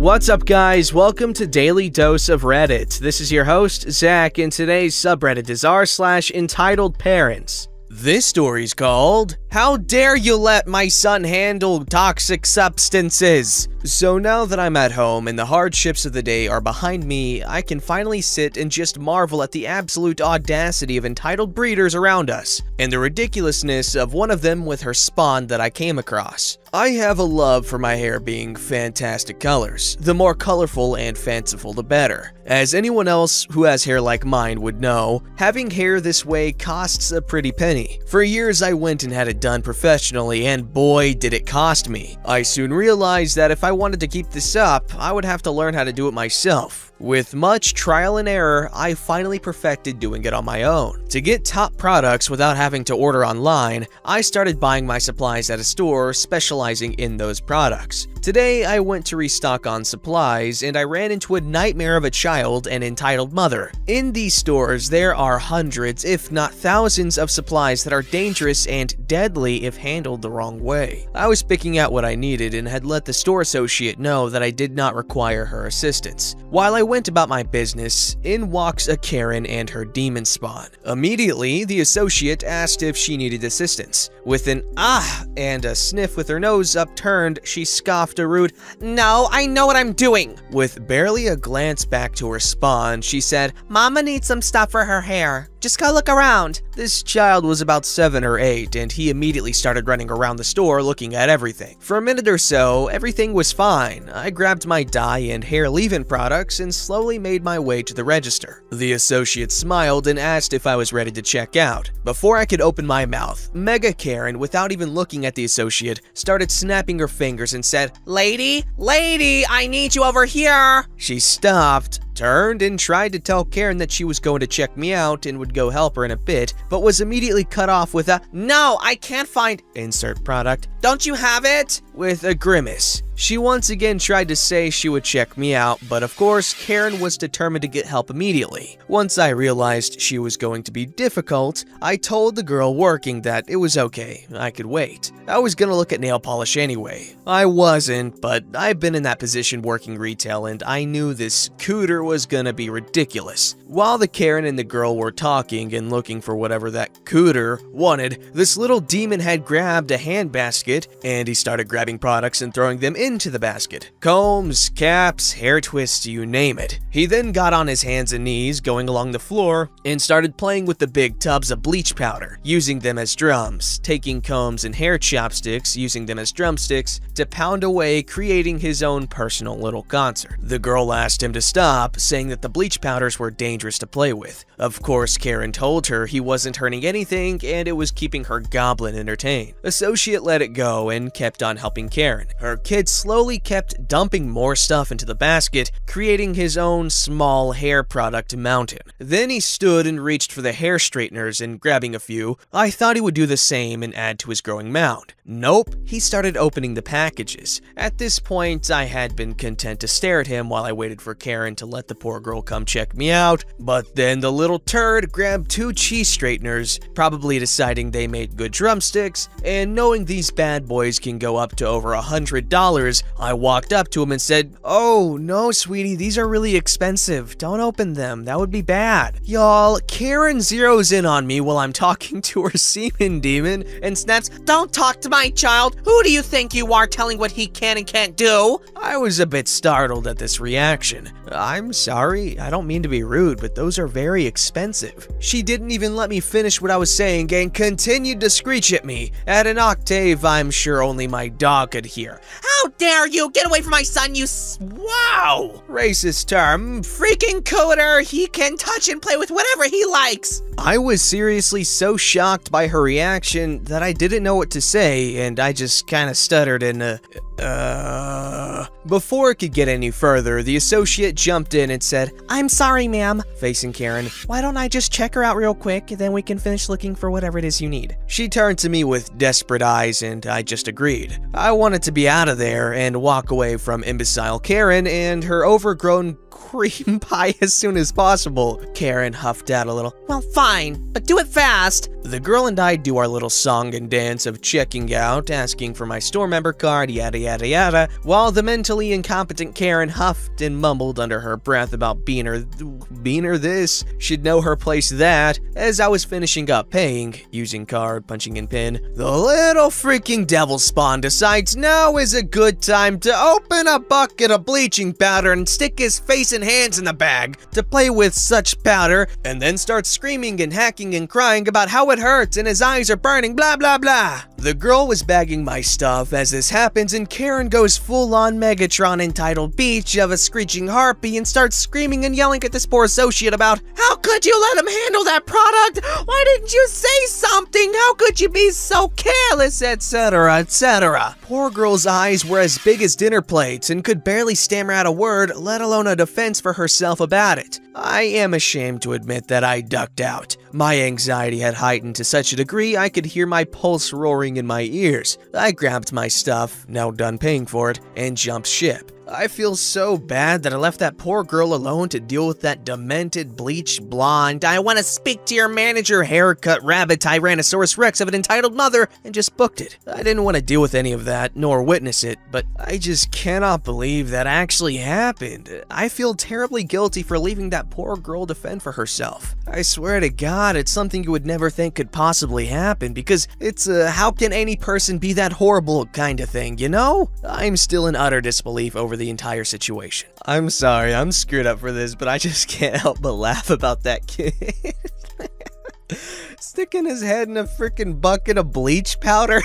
What's up, guys? Welcome to Daily Dose of Reddit. This is your host, Zach, and today's subreddit is r/EntitledParents. This story's called, "How Dare You Let My Son Handle Toxic Substances?" So now that I'm at home and the hardships of the day are behind me, I can finally sit and just marvel at the absolute audacity of entitled breeders around us, and the ridiculousness of one of them with her spawn that I came across. I have a love for my hair being fantastic colors. The more colorful and fanciful, the better. As anyone else who has hair like mine would know, having hair this way costs a pretty penny. For years I went and had it done professionally, and boy did it cost me. I soon realized that if I wanted to keep this up, I would have to learn how to do it myself. With much trial and error, I finally perfected doing it on my own. To get top products without having to order online, I started buying my supplies at a store specializing in those products. Today, I went to restock on supplies, and I ran into a nightmare of a child and entitled mother. In these stores, there are hundreds, if not thousands, of supplies that are dangerous and deadly if handled the wrong way. I was picking out what I needed and had let the store associate know that I did not require her assistance. While I went about my business, in walks a Karen and her demon spawn. Immediately, the associate asked if she needed assistance. With an "ah" and a sniff with her nose upturned, she scoffed a rude, "No, I know what I'm doing." With barely a glance back to her spawn, she said, "Mama needs some stuff for her hair. Just go look around." This child was about 7 or 8, and he immediately started running around the store looking at everything. For a minute or so, everything was fine. I grabbed my dye and hair leave-in products and slowly made my way to the register. The associate smiled and asked if I was ready to check out. Before I could open my mouth, Mega Karen, without even looking at the associate, started snapping her fingers and said, Lady, I need you over here." She stopped, turned, and tried to tell Karen that she was going to check me out and would go help her in a bit, but was immediately cut off with a, "No, I can't find insert product. Don't you have it?" with a grimace. She once again tried to say she would check me out, but of course, Karen was determined to get help immediately. Once I realized she was going to be difficult, I told the girl working that it was okay, I could wait. I was gonna look at nail polish anyway. I wasn't, but I've been in that position working retail, and I knew this cooter was gonna be ridiculous. While the Karen and the girl were talking and looking for whatever that cooter wanted, this little demon had grabbed a handbasket, and he started grabbing products and throwing them into the basket. Combs, caps, hair twists, you name it. He then got on his hands and knees going along the floor and started playing with the big tubs of bleach powder, using them as drums, taking combs and hair chopsticks, using them as drumsticks, to pound away, creating his own personal little concert. The girl asked him to stop, saying that the bleach powders were dangerous to play with. Of course, Karen told her he wasn't hurting anything and it was keeping her goblin entertained. Associate let it go and kept on helping Karen. Her kid slowly kept dumping more stuff into the basket, creating his own small hair product mountain. Then he stood and reached for the hair straighteners and grabbing a few. I thought he would do the same and add to his growing mound. Nope, he started opening the packages. At this point, I had been content to stare at him while I waited for Karen to let the poor girl come check me out, but then the little turd grabbed 2 cheese straighteners, probably deciding they made good drumsticks, and knowing these bad boys can go up to over $100, I walked up to him and said, "Oh, no, sweetie, these are really expensive. Don't open them. That would be bad." Y'all, Karen zeroes in on me while I'm talking to her semen demon and snaps, "Don't talk to my child. Who do you think you are telling what he can and can't do?" I was a bit startled at this reaction. "I'm sorry, I don't mean to be rude, but those are very expensive." She didn't even let me finish what I was saying and continued to screech at me at an octave I'm sure only my dog could hear. "How dare you! Get away from my son, you wow! Racist term. Freaking cooter! He can touch and play with whatever he likes!" I was seriously so shocked by her reaction that I didn't know what to say, and I just kinda stuttered and Before it could get any further, the associate jumped in and said, "I'm sorry, ma'am," facing Karen. "Why don't I just check her out real quick, then we can finish looking for whatever it is you need." She turned to me with desperate eyes, and I just agreed. I wanted to be out of there and walk away from imbecile Karen and her overgrown cream pie as soon as possible. Karen huffed out a little. Well, fine, but do it fast. The girl and I do our little song and dance of checking out, asking for my store member card, yada yada yada, while the mentally incompetent Karen huffed and mumbled under her breath about Beaner this, should know her place that. As I was finishing up paying, using card, punching in PIN, the little freaking devil spawn decides now is a good time to open a bucket of bleaching powder and stick his face and hands in the bag to play with such powder, and then starts screaming and hacking and crying about how it hurts and his eyes are burning, blah blah blah. The girl was bagging my stuff as this happens, and Karen goes full-on Megatron entitled Beach of a screeching harpy and starts screaming and yelling at this poor associate about, how could you let him handle that product? Why didn't you say something? How could you be so careless, etc, etc. Poor girl's eyes were as big as dinner plates and could barely stammer out a word, let alone a defense for herself about it. I am ashamed to admit that I ducked out. My anxiety had heightened to such a degree I could hear my pulse roaring in my ears. I grabbed my stuff, now done paying for it, and jumped ship. I feel so bad that I left that poor girl alone to deal with that demented, bleached blonde, I want to speak to your manager, haircut rabbit Tyrannosaurus Rex of an entitled mother, and just booked it. I didn't want to deal with any of that, nor witness it, but I just cannot believe that actually happened. I feel terribly guilty for leaving that poor girl to fend for herself. I swear to God, it's something you would never think could possibly happen, because it's a how can any person be that horrible kind of thing, you know? I'm still in utter disbelief over the entire situation. I'm sorry, I'm screwed up for this, but I just can't help but laugh about that kid. Sticking his head in a freaking bucket of bleach powder.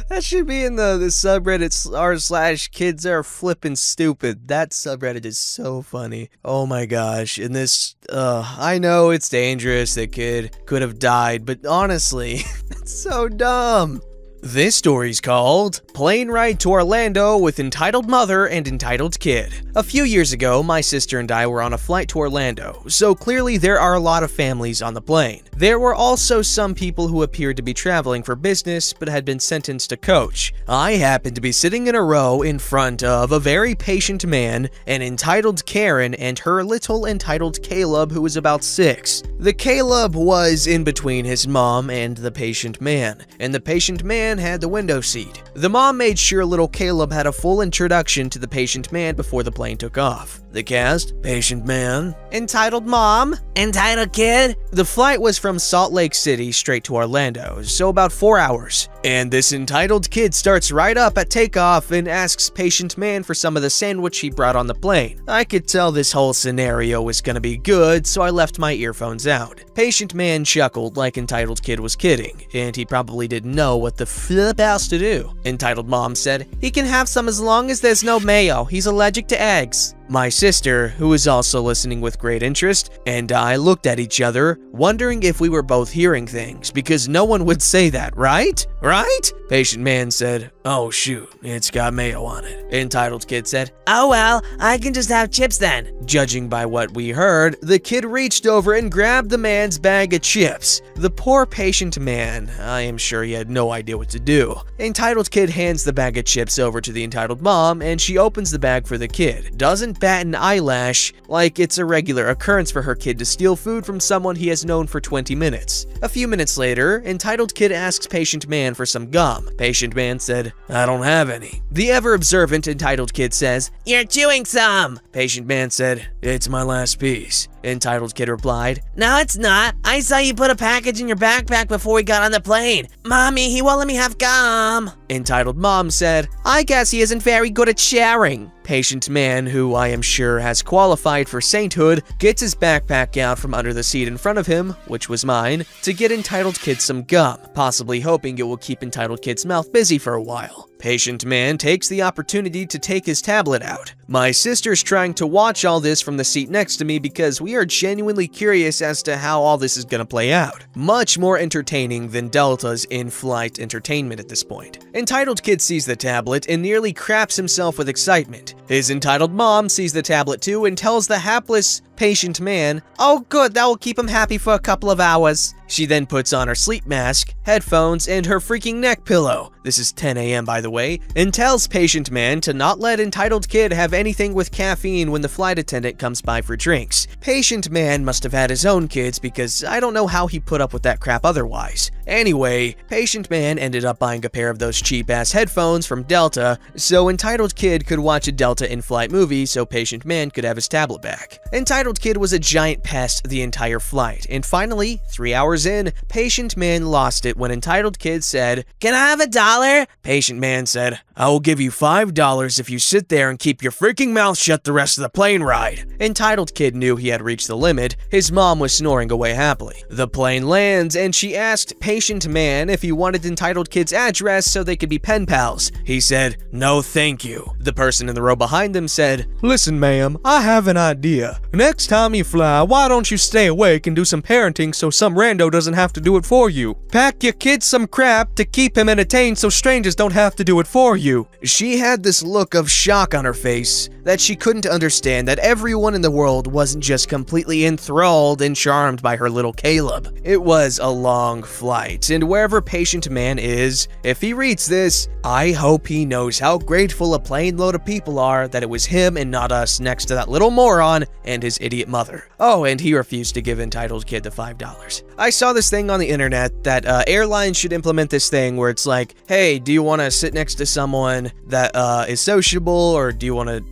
That should be in the subreddit r/kids are flippin' stupid. That subreddit is so funny. Oh my gosh. And this, I know it's dangerous, the kid could have died, but honestly, that's so dumb. This story's called Plane Ride to Orlando with Entitled Mother and Entitled Kid. A few years ago, my sister and I were on a flight to Orlando, so clearly there are a lot of families on the plane. There were also some people who appeared to be traveling for business but had been sentenced to coach. I happened to be sitting in a row in front of a very patient man, an entitled Karen, and her little entitled Caleb, who was about 6. The Caleb was in between his mom and the patient man, and the patient man had the window seat. The mom made sure little Caleb had a full introduction to the patient man before the plane took off. The cast, patient man, entitled mom, entitled kid. The flight was from Salt Lake City straight to Orlando, so about 4 hours. And this entitled kid starts right up at takeoff and asks patient man for some of the sandwich he brought on the plane. I could tell this whole scenario was gonna be good, so I left my earphones out. Patient man chuckled like entitled kid was kidding, and he probably didn't know what the flip else to do. Entitled mom said, he can have some as long as there's no mayo. He's allergic to eggs. My sister, who was also listening with great interest, and I looked at each other, wondering if we were both hearing things, because no one would say that, right? Right? Patient man said, oh shoot, it's got mayo on it. Entitled kid said, oh well, I can just have chips then. Judging by what we heard, the kid reached over and grabbed the man's bag of chips. The poor patient man, I am sure he had no idea what to do. Entitled kid hands the bag of chips over to the entitled mom, and she opens the bag for the kid. Doesn't bat an eyelash, like it's a regular occurrence for her kid to steal food from someone he has known for 20 minutes. A few minutes later, entitled kid asks patient man for some gum. Patient man said, I don't have any. The ever-observant entitled kid says, you're chewing some. Patient man said, it's my last piece. Entitled kid replied, no it's not. I saw you put a package in your backpack before we got on the plane. Mommy, he won't let me have gum. Entitled mom said, I guess he isn't very good at sharing. Patient man, who I am sure has qualified for sainthood, gets his backpack out from under the seat in front of him, which was mine, to get entitled kid some gum, possibly hoping it will keep entitled kid's mouth busy for a while. Patient man takes the opportunity to take his tablet out. My sister's trying to watch all this from the seat next to me because we are genuinely curious as to how all this is gonna play out. Much more entertaining than Delta's in-flight entertainment at this point. Entitled kid sees the tablet and nearly craps himself with excitement. His entitled mom sees the tablet too and tells the hapless, patient man, "Oh good, that will keep him happy for a couple of hours." She then puts on her sleep mask, headphones, and her freaking neck pillow, this is 10 a.m. by the way, and tells patient man to not let entitled kid have anything with caffeine when the flight attendant comes by for drinks. Patient man must have had his own kids because I don't know how he put up with that crap otherwise. Anyway, patient man ended up buying a pair of those cheap-ass headphones from Delta, so entitled kid could watch a Delta in-flight movie so patient man could have his tablet back. Entitled kid was a giant pest the entire flight, and finally, 3 hours in, patient man lost it when entitled kid said, "Can I have $1?" Patient man said, "I will give you $5 if you sit there and keep your freaking mouth shut the rest of the plane ride." Entitled kid knew he had reached the limit. His mom was snoring away happily. The plane lands and she asked patient man if he wanted entitled kid's address so they could be pen pals. He said, "No thank you." The person in the row behind them said, "Listen ma'am, I have an idea. Next time you fly, why don't you stay awake and do some parenting so some rando doesn't have to do it for you? Pack your kid some crap to keep him entertained so strangers don't have to do it for you." She had this look of shock on her face that she couldn't understand that everyone in the world wasn't just completely enthralled and charmed by her little Caleb. It was a long flight, and wherever patient man is, if he reads this, I hope he knows how grateful a plane load of people are that it was him and not us next to that little moron and his idiot mother. Oh, and he refused to give entitled kid the $5. I saw this thing on the internet that airlines should implement this thing where it's like, hey, do you want to sit next to someone that is sociable, or do you want to,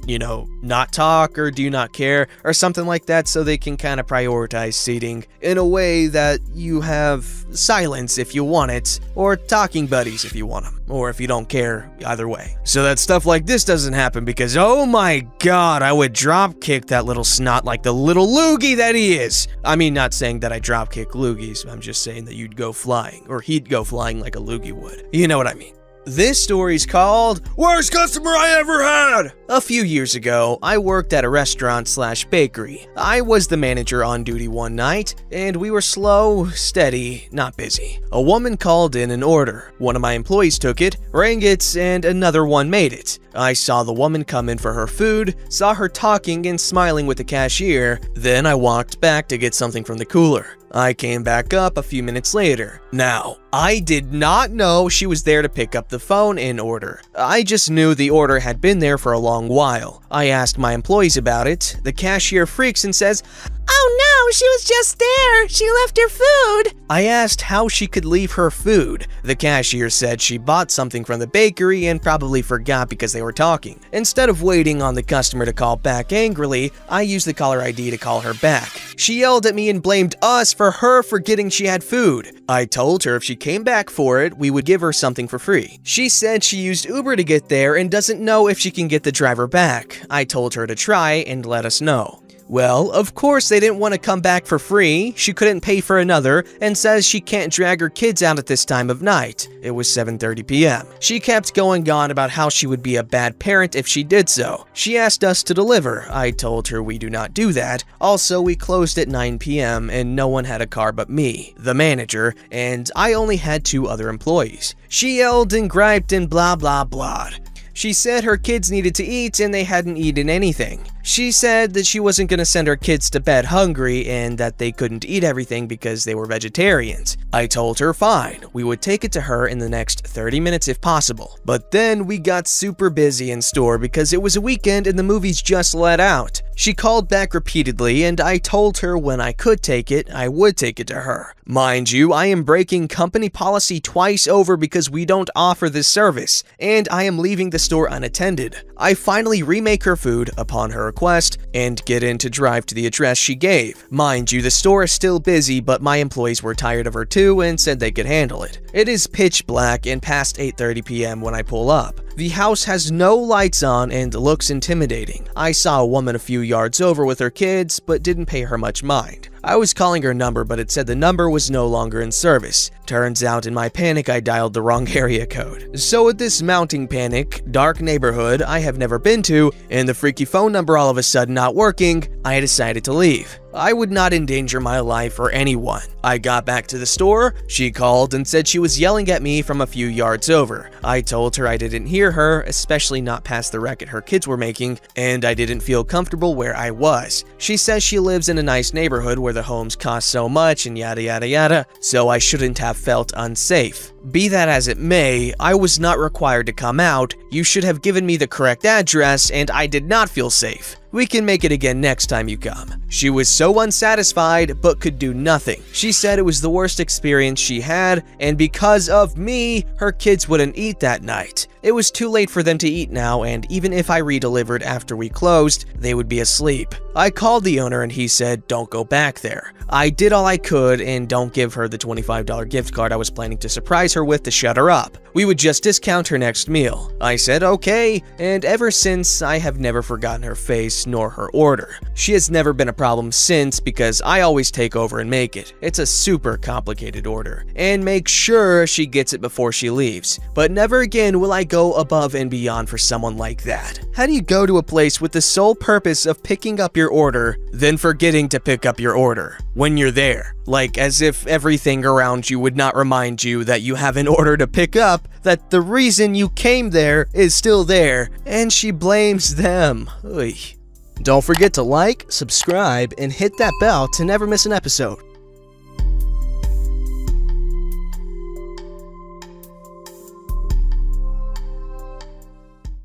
not talk, or do you not care, or something like that, so they can kind of prioritize seating in a way that you have silence if you want it, or talking buddies if you want them, or if you don't care, either way. So that stuff like this doesn't happen because, oh my god, I would drop kick that little snot like the little loogie that he is. I mean, not saying that I drop kick loogies, I'm just saying that you'd go flying, or he'd go flying like a loogie would. You know what I mean. This story's called Worst Customer I Ever Had! A few years ago, I worked at a restaurant/bakery. I was the manager on duty one night, and we were slow, steady, not busy. A woman called in an order. One of my employees took it, rang it, and another one made it. I saw the woman come in for her food, saw her talking and smiling with the cashier, then I walked back to get something from the cooler. I came back up a few minutes later. Now, I did not know she was there to pick up the phone in order. I just knew the order had been there for a long while. I asked my employees about it. The cashier freaks and says, "Oh no, she was just there. She left her food." I asked how she could leave her food. The cashier said she bought something from the bakery and probably forgot because they were talking. Instead of waiting on the customer to call back angrily, I used the caller ID to call her back. She yelled at me and blamed us for her forgetting she had food. I told her if she came back for it, we would give her something for free. She said she used Uber to get there and doesn't know if she can get the driver back. I told her to try and let us know. Well, of course they didn't want to come back for free, she couldn't pay for another, and says she can't drag her kids out at this time of night. It was 7:30 p.m. She kept going on about how she would be a bad parent if she did so. She asked us to deliver. I told her we do not do that. Also, we closed at 9 p.m. and no one had a car but me, the manager, and I only had 2 other employees. She yelled and griped and blah blah blah. She said her kids needed to eat and they hadn't eaten anything. She said that she wasn't going to send her kids to bed hungry and that they couldn't eat everything because they were vegetarians. I told her fine, we would take it to her in the next 30 minutes if possible. But then we got super busy in store because it was a weekend and the movies just let out. She called back repeatedly and I told her when I could take it, I would take it to her. Mind you, I am breaking company policy twice over because we don't offer this service, and I am leaving the store unattended. I finally remake her food upon her request and get in to drive to the address she gave. Mind you, the store is still busy, but my employees were tired of her too and said they could handle it. It is pitch black and past 8:30 p.m. when I pull up. The house has no lights on and looks intimidating. I saw a woman a few yards over with her kids, but didn't pay her much mind. I was calling her number, but it said the number was no longer in service. Turns out in my panic I dialed the wrong area code. So with this mounting panic, dark neighborhood I have never been to, and the freaky phone number all of a sudden not working, I decided to leave. I would not endanger my life or anyone. I got back to the store, she called and said she was yelling at me from a few yards over. I told her I didn't hear her, especially not past the racket her kids were making, and I didn't feel comfortable where I was. She says she lives in a nice neighborhood where the homes cost so much and yada yada yada, so I shouldn't have felt unsafe. Be that as it may, I was not required to come out. You should have given me the correct address, and I did not feel safe. We can make it again next time you come. She was so unsatisfied, but could do nothing. She said it was the worst experience she had, and because of me, her kids wouldn't eat that night. It was too late for them to eat now, and even if I redelivered after we closed, they would be asleep. I called the owner and he said, don't go back there. I did all I could and don't give her the $25 gift card I was planning to surprise her with to shut her up. We would just discount her next meal. I said okay, and ever since, I have never forgotten her face nor her order. She has never been a problem since because I always take over and make it. It's a super complicated order, and make sure she gets it before she leaves. But never again will I go above and beyond for someone like that. How do you go to a place with the sole purpose of picking up your order, then forgetting to pick up your order when you're there? Like as if everything around you would not remind you that you have an order to pick up, that the reason you came there is still there, and she blames them. Oy. Don't forget to like, subscribe, and hit that bell to never miss an episode.